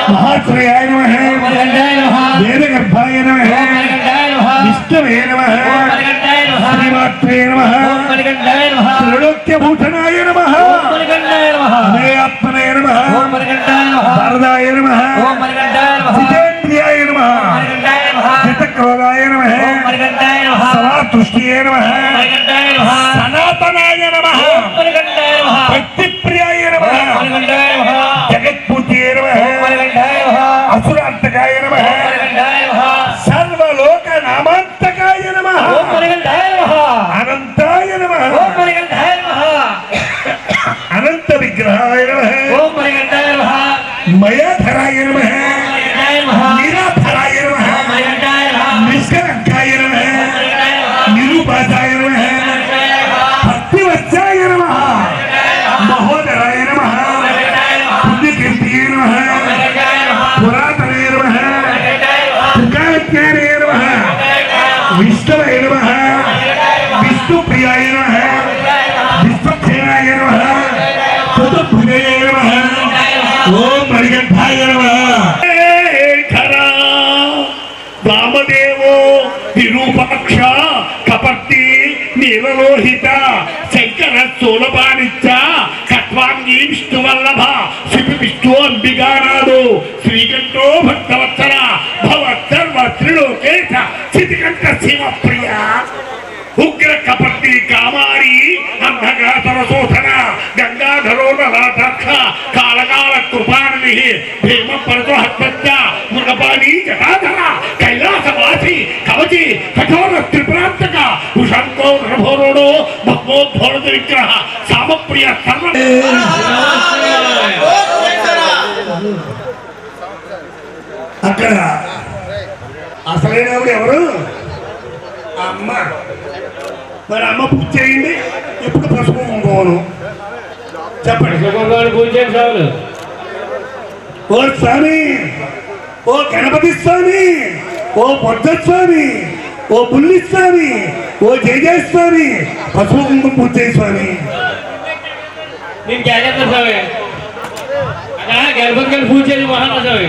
మహాశ్రయాయ నమః మణికంఠాయ నమః వేదగర్భాయ నమః ఓం మణికంఠాయ నమః విష్ణవే నమః ఓం మణికంఠాయ నమః శ్రీమాత్రే నమః ఓం మణికంఠాయ నమః త్రైలోక్యభూషణాయ నమః ఓం మణికంఠాయ నమః అమేయాత్మనే నమః ఓం మణికంఠాయ నమః వరదాయ నమః ఓం మణికంఠాయ నమః జితేంద్రియాయ నమః మణికంఠాయ నమః జితక్రోధాయ నమః ఓం మణికంఠాయ నమః సమాతుష్టియే నమః మణికంఠాయ నమః సనాతనాయ నమః ఓం మణికంఠాయ నమః భక్తిప్రియాయ నమః మణికంఠాయ నమః జగత్పూజ్యే నమః మణికంఠాయ నమః అసురాంతకాయ నమః మణికంఠాయ నమః సర్వలోక నామాంతకాయ నమః ఓం మణికంఠాయ నమః అనంతాయ నమః ఓం మణికంఠాయ నమః అనంత విగ్రహాయ నమః ఓం మణికంఠాయ నమః మయాధరాయ నమః మణికంఠాయ నమః నిరాధరాయ నమః మణికంఠాయ నమః నిష్కలంకాయ నమః మణికంఠాయ నమః నిరూపాసాయ నమః భక్తివత్సాయ నమః మహోదరాయ నమః పుణ్యకీర్తియే నమః పురాతనే నమః త్రికాలజ్ఞానే నమః విష్ణవే నమః విష్ణుప్రియాయ నమః విశ్వక్షేణాయ నమః చతుర్భుజాయ నమః ఓం మణికంఠాయ నమః వామదేవో విరూపాక్ష కపర్తి నీలలోహిత శంకర స్థూలపాణిచ్చ కట్వాంగి విష్ణువల్లభ శివి విష్ణు అంబికానాథో శ్రీకంఠో భక్తవత్సల భవత్సర్వ త్రిలోకేశ స్థితికంఠ శివప్రియ ఉగ్ర కపర్తి కామారి అంధకాసర శోధన గంగాధరో నరాటాక్ష కాళకాల కృపానిధి భీమ పరశుహత్య మృగపాణి జటాధర కైలాసవాసి కవచి కఠోర త్రిపురాంతక ఉషంకో నరభోరుడో భగవోద్భోరత విగ్రహ సామప్రియ సర్వ అక్కడ అసలైనప్పుడు ఎవరు అమ్మ మరి అమ్మ పూజ చేయండి ఇప్పుడు పసుపు కుంకుమను చెప్పండి పూజ చేయండి ఓ స్వామి ఓ గణపతి స్వామి ఓ పొద్ద స్వామి ఓ బుల్లి స్వామి ఓ జయ స్వామి పసుపు కుంకుమ పూజ చేయి స్వామి నేను జాగ్రత్త స్వామి అక్కడ గర్భంగా పూజ చేసి మహారాజావి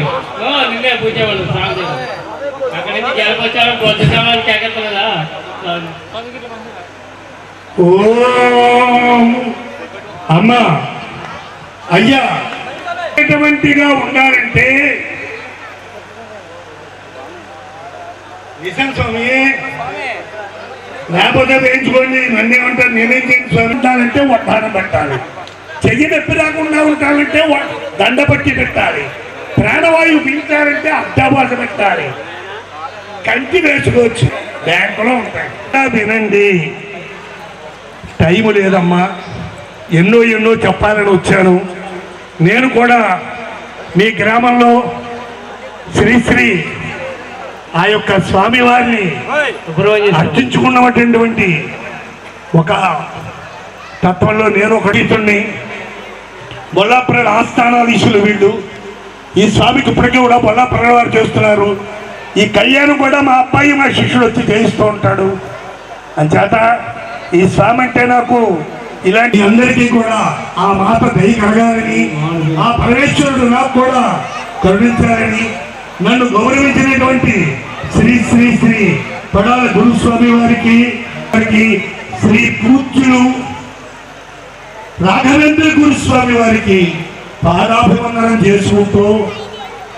నిన్నే పూజ వాళ్ళు స్వామి అక్కడ నుంచి గర్భోత్సవం పొద్దుతామని జాగ్రత్త కదా ఓం అమ్మ అయ్యా ఎటువంటిగా ఉండాలంటే నిజం స్వామి లేకపోతే వేయించుకోండి నన్నే ఉంటారు నేనేం చేయండి స్వామి ఉండాలంటే వడ్డానం పెట్టాలి చెయ్యి నొప్పి రాకుండా ఉండాలంటే దండ పట్టి పెట్టాలి ప్రాణవాయువు పీల్చాలంటే అడ్డాబాస పెట్టాలి కంటి వేసుకోవచ్చు బ్యాంకులో ఉంటాయి వినండి టైము లేదమ్మా ఎన్నో ఎన్నో చెప్పాలని వచ్చాను నేను కూడా మీ గ్రామంలో శ్రీశ్రీ ఆ యొక్క స్వామివారిని అర్చించుకున్నటువంటి ఒక తత్వంలో నేను ఒకటిని బొల్లాపురం ఆస్థానాధీశులు వీళ్ళు ఈ స్వామికి ఇప్పటికీ కూడా బొల్లాపురం వారు చేస్తున్నారు ఈ కళ్యాణం కూడా మా అబ్బాయి మా శిష్యుడు వచ్చి చేయిస్తూ ఉంటాడు అంచేత ఈ స్వామి అంటే నాకు ఇలాంటి అందరికీ కూడా ఆ మాత దయ కలగాలని ఆ పరమేశ్వరుడు నాకు కూడా కరుణించాలని నన్ను గౌరవించినటువంటి శ్రీ శ్రీ శ్రీ పడాల గురుస్వామి వారికి శ్రీ పూజ్యులు రాఘవేంద్ర గురుస్వామి వారికి పాదాభివందనం చేసుకుంటూ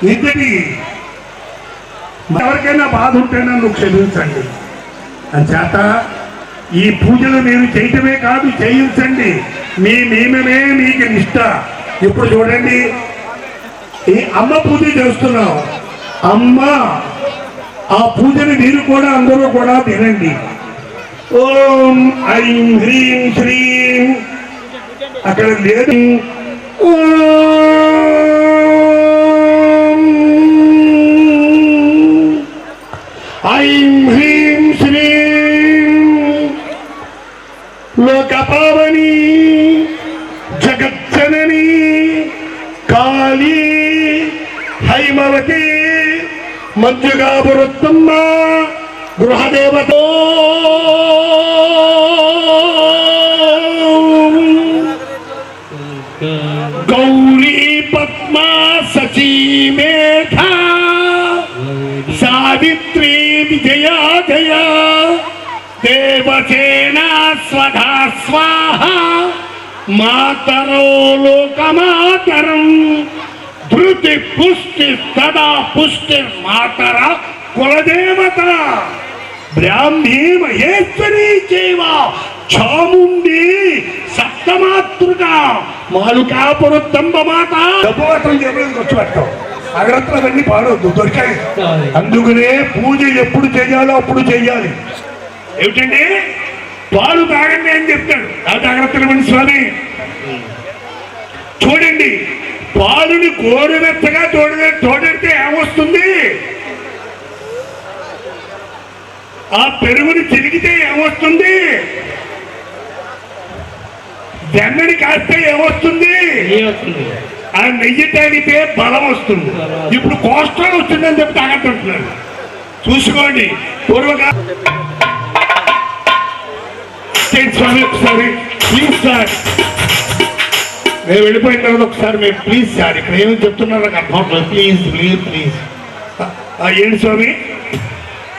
ఇంతటి ఎవరికైనా బాధ ఉంటే నన్ను క్షమించండి అంచేత ఈ పూజలు మీరు చేయటమే కాదు చేయించండి మీ మేమమే మీకు నిష్ట ఇప్పుడు చూడండి ఈ అమ్మ పూజ చేస్తున్నాం అమ్మ ఆ పూజని మీరు కూడా అందరూ కూడా వినండి ఓం ఐం హ్రీం శ్రీం అక్కడ లేదు ఐం హ్రీం శ్రీం లోకపావని జగజ్జనని కాళీ హైమవతి మంజుగాపురత్తమ్మ గృహదేవత గౌరీ పద్మా సచీ మేధా సావిత్రీ విజయా జయా దేవసేనా స్వధా స్వాహ మాతరో లోకమాతరం ధృతి పుష్టి సదా పుష్టి మాతర కులదేవత బ్రాహ్మీ మహేశ్వరీ చైవ చాముండి సప్తమాతృక మాలుకాపురత్తంబ మాత డబ్బువతం చేయడానికి వచ్చి పెట్టాం అగ్రత్తులు అవన్నీ పాడవద్దు దొరికాయి అందుకనే పూజ ఎప్పుడు చేయాలో అప్పుడు చేయాలి ఏమిటండి పాలు తాగండి అని చెప్తాడు ఆ జాగ్రత్తలు స్వామి చూడండి పాలుని గోరువెచ్చగా తోడెడితే ఏమొస్తుంది ఆ పెరుగుని చిరిగితే ఏమొస్తుంది వెన్నని కాస్తే ఏమొస్తుంది ఆ నెయ్యి తాగితే బలం వస్తుంది ఇప్పుడు కోస్టల్ వస్తుందని చెప్పి తాగట్టుంటున్నాడు చూసుకోండి పూర్వగా స్వామి ఒకసారి ప్లీజ్ సార్ నేను వెళ్ళిపోయిన తర్వాత ఒకసారి మేము ప్లీజ్ సార్ ఇక్కడ ఏమి చెప్తున్నారు నాకు అర్థం అవుతుంది ప్లీజ్ ప్లీజ్ ప్లీజ్ ఏంటి స్వామి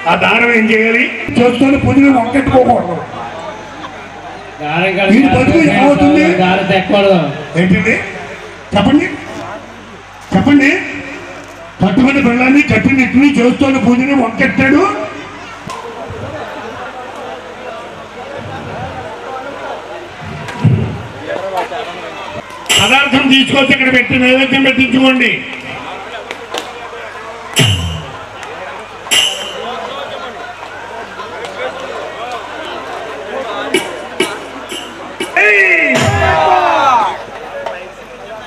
ఆ దారం ఏం చేయాలి చేస్తున్న పూజలు వంకెట్టుకోకూడదు వీడి బతుకు ఏమవుతుంది ఏంటండి చెప్పండి చెప్పండి కట్టుకుని పిల్లల్ని కట్టినట్టుని చేస్తున్న పూజని వంకెట్టాడు పదార్థం తీసుకొచ్చి ఇక్కడ పెట్టి నైవేద్యం పెట్టించుకోండి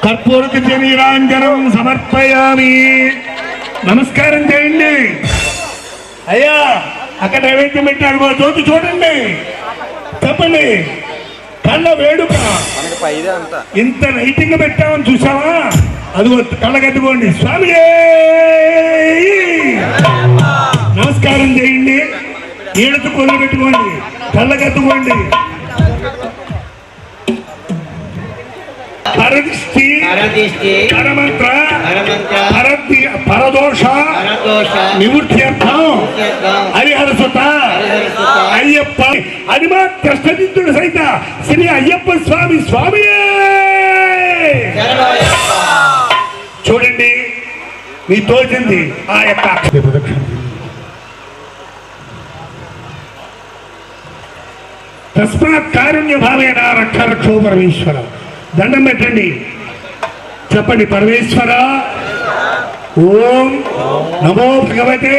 కర్పూరక నీరాంజనం సమర్పయామి నమస్కారం చేయండి అయ్యా అక్కడ నైవేద్యం పెట్టారు జ్యోతి చూడండి చెప్పండి కళ్ళ వేడుక ఇంత నైతింగా పెట్టామని చూసావా అది కళ్ళగట్టుకోండి స్వామి నమస్కారం చేయండి ఈడతో కొలు పెట్టుకోండి కళ్ళగట్టుకోండి పరదిష్టి పరమంత్ర పరదోష నివృత్త్యర్థం హరిహర సుత అయ్యప్ప అది మా కష్టదిద్దుడు సైత శ్రీ అయ్యప్ప స్వామి స్వామి చూడండి మీ తోచింది ఆ యొక్క తస్మాత్ కారుణ్య భావేన రక్ష రక్షో పరమేశ్వర దండం పెట్టండి చెప్పండి పరమేశ్వర ఓం నమో భగవతే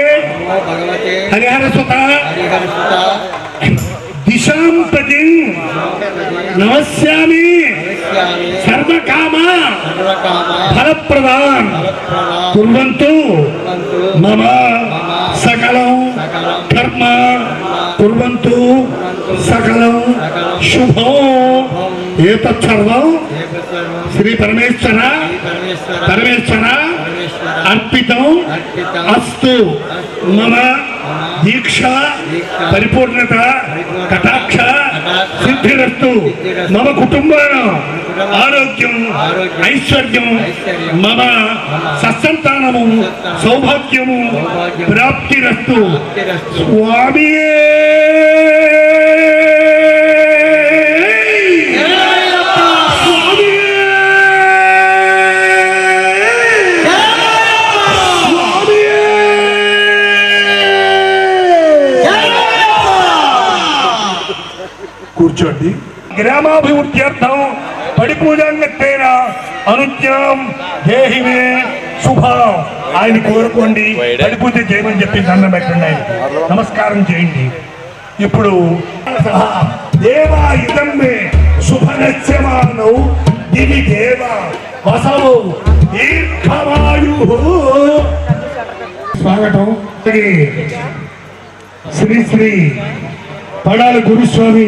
హరిహర సుత దిశాం ప్రతి నమస్యామి సర్వకామ ఫలప్రదాన్ కుర్వంతు మమ సకలం కర్మ కుర్వంతు సకలం శుభం ఏతత్సర్వం శ్రీ పరమేశ్వర అర్పితం అస్తు మమ దీక్ష పరిపూర్ణత కటాక్ష సిద్ధిరస్తు మమ కుటుంబాన ఆరోగ్యం ఐశ్వర్యం మమ సత్సంతానము సౌభాగ్యము ప్రాప్తిరస్తు స్వామి కూర్చోండి గ్రామాభివృద్ధ్యర్థం పడి పూజాంగత్తేన అనుజ్ఞాం దేహిమే శుభం ఆయన కోరుకోండి పడి పూజ చేయమని చెప్పి దండం పెట్టండి ఆయన నమస్కారం చేయండి ఇప్పుడు దేవా ఇదమ్మే శుభనస్యమానౌ దివి దేవ వసవు దీర్ఘమాయు స్వాగతం శ్రీ శ్రీ పడాల గురుస్వామి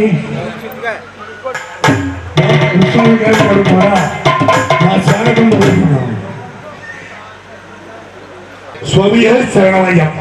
గురుస్వామి గారి వారు ద్వారా నా స్వాగతం పలుకుతున్నాను. స్వామియే శరణమయ్యప్ప.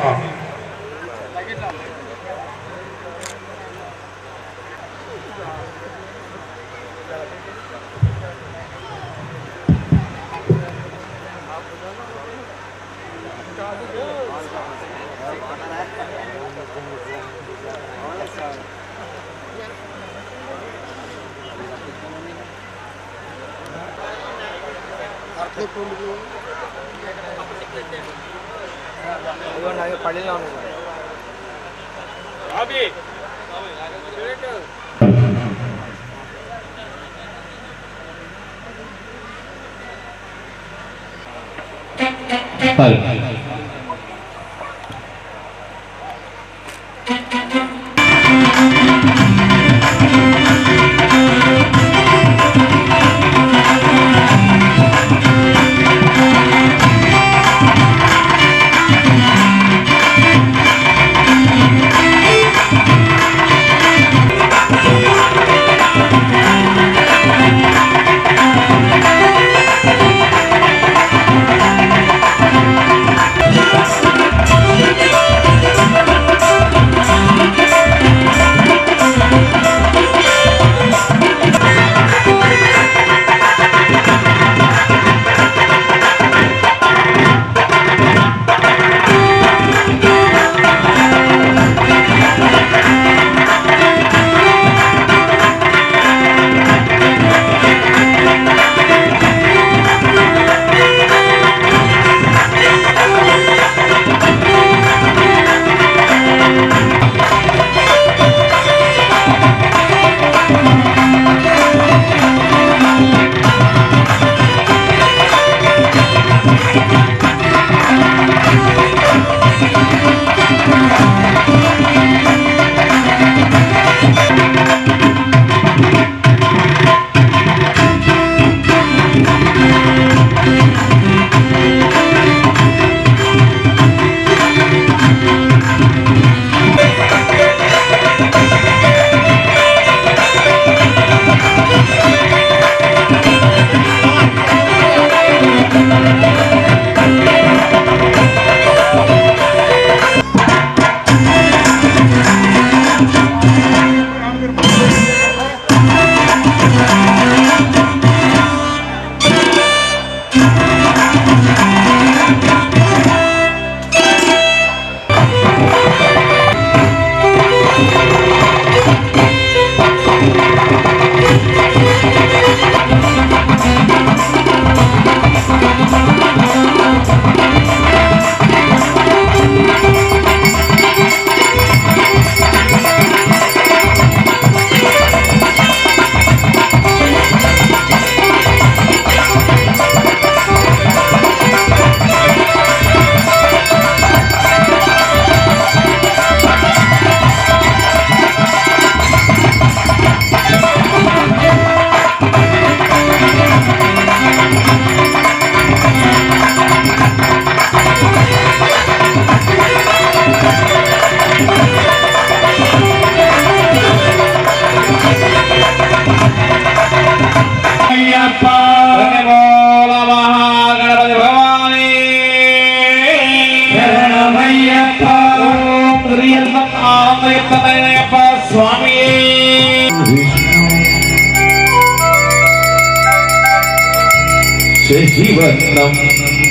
శశివర్ణం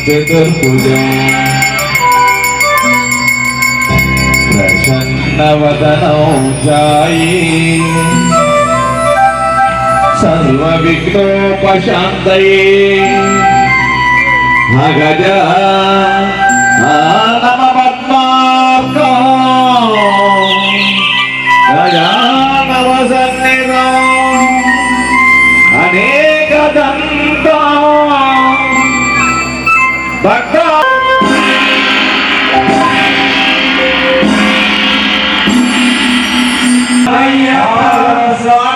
చతుర్భుజం ప్రసన్నవదనం ఛాయే సర్వవిఘ్నోపశాంతయే భగజ నమ పద్మార్కం గజానవ సన్నిధం అనేకదంతం భక్త అయ్యప్ప స్వామి